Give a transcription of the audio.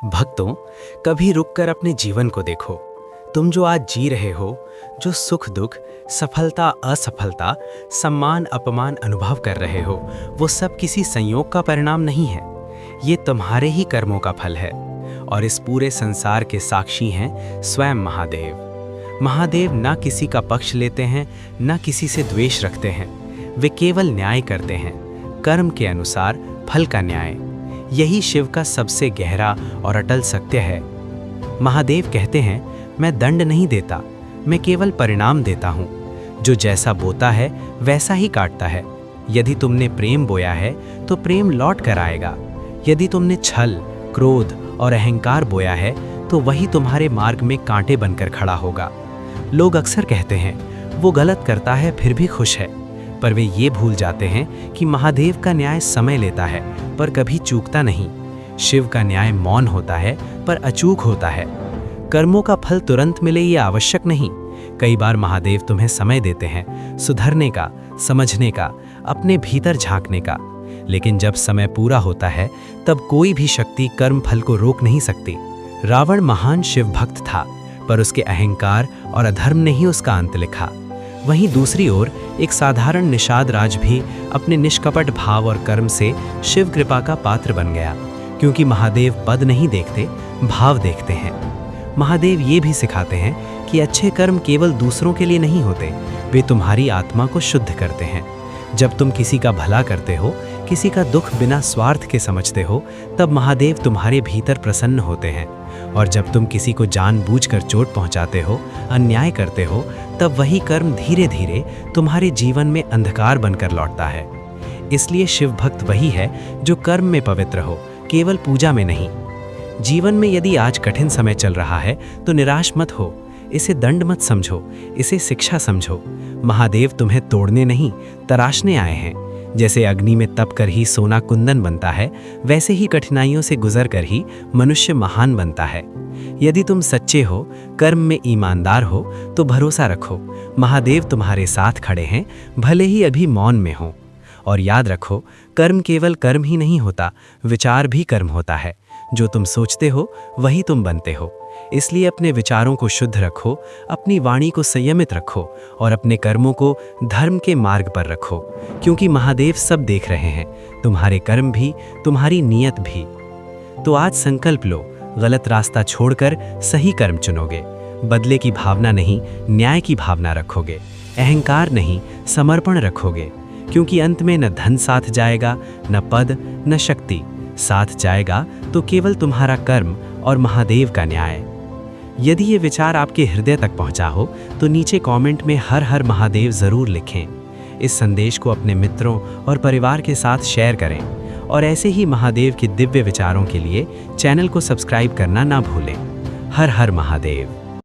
भक्तों, कभी रुककर अपने जीवन को देखो। तुम जो आज जी रहे हो, जो सुख दुख, सफलता असफलता, सम्मान अपमान अनुभव कर रहे हो, वो सब किसी संयोग का परिणाम नहीं है। ये तुम्हारे ही कर्मों का फल है। और इस पूरे संसार के साक्षी हैं स्वयं महादेव। महादेव ना किसी का पक्ष लेते हैं, ना किसी से द्वेष रखते हैं। वे केवल न्याय करते हैं, कर्म के अनुसार फल का न्याय। यही शिव का सबसे गहरा और अटल सत्य है। महादेव कहते हैं, मैं दंड नहीं देता, मैं केवल परिणाम देता हूँ। जो जैसा बोता है वैसा ही काटता है। यदि तुमने प्रेम बोया है तो प्रेम लौट कर आएगा। यदि तुमने छल, क्रोध और अहंकार बोया है तो वही तुम्हारे मार्ग में कांटे बनकर खड़ा होगा। लोग अक्सर कहते हैं, वो गलत करता है फिर भी खुश है, पर वे ये भूल जाते हैं कि महादेव का न्याय समय लेता है पर कभी चूकता नहीं। शिव का न्याय मौन होता है पर अचूक होता है। कर्मों का फल तुरंत मिले ये आवश्यक नहीं। कई बार महादेव तुम्हें समय देते हैं सुधरने का, समझने का, अपने भीतर झांकने का। लेकिन जब समय पूरा होता है तब कोई भी शक्ति कर्म फल को रोक नहीं सकती। रावण महान शिव भक्त था, पर उसके अहंकार और अधर्म ने ही उसका अंत लिखा। वहीं दूसरी ओर एक साधारण निषाद राज भी अपने निष्कपट भाव और कर्म से शिव कृपा का पात्र बन गया, क्योंकि महादेव पद नहीं देखते, भाव देखते हैं। महादेव ये भी सिखाते हैं कि अच्छे कर्म केवल दूसरों के लिए नहीं होते, वे तुम्हारी आत्मा को शुद्ध करते हैं। जब तुम किसी का भला करते हो, किसी का दुख बिना स्वार्थ के समझते हो, तब महादेव तुम्हारे भीतर प्रसन्न होते हैं। और जब तुम किसी को जानबूझकर चोट पहुंचाते हो, अन्याय करते हो, तब वही कर्म धीरे धीरे तुम्हारे जीवन में अंधकार बनकर लौटता है। इसलिए शिव भक्त वही है जो कर्म में पवित्र हो, केवल पूजा में नहीं। जीवन में यदि आज कठिन समय चल रहा है तो निराश मत हो, इसे दंड मत समझो, इसे शिक्षा समझो। महादेव तुम्हें तोड़ने नहीं, तराशने आए हैं। जैसे अग्नि में तप कर ही सोना कुंदन बनता है, वैसे ही कठिनाइयों से गुजर कर ही मनुष्य महान बनता है। यदि तुम सच्चे हो, कर्म में ईमानदार हो, तो भरोसा रखो, महादेव तुम्हारे साथ खड़े हैं, भले ही अभी मौन में हो। और याद रखो, कर्म केवल कर्म ही नहीं होता, विचार भी कर्म होता है। जो तुम सोचते हो वही तुम बनते हो। इसलिए अपने विचारों को शुद्ध रखो, अपनी वाणी को संयमित रखो और अपने कर्मों को धर्म के मार्ग पर रखो, क्योंकि महादेव सब देख रहे हैं, तुम्हारे कर्म भी, तुम्हारी नीयत भी। तो आज संकल्प लो, गलत रास्ता छोड़कर सही कर्म चुनोगे। बदले की भावना नहीं, न्याय की भावना रखोगे। अहंकार नहीं, समर्पण रखोगे, क्योंकि अंत में न धन साथ जाएगा, न पद, न शक्ति। साथ जाएगा तो केवल तुम्हारा कर्म और महादेव का न्याय। यदि ये विचार आपके हृदय तक पहुंचा हो तो नीचे कमेंट में हर हर महादेव जरूर लिखें। इस संदेश को अपने मित्रों और परिवार के साथ शेयर करें और ऐसे ही महादेव के दिव्य विचारों के लिए चैनल को सब्सक्राइब करना ना भूलें। हर हर महादेव।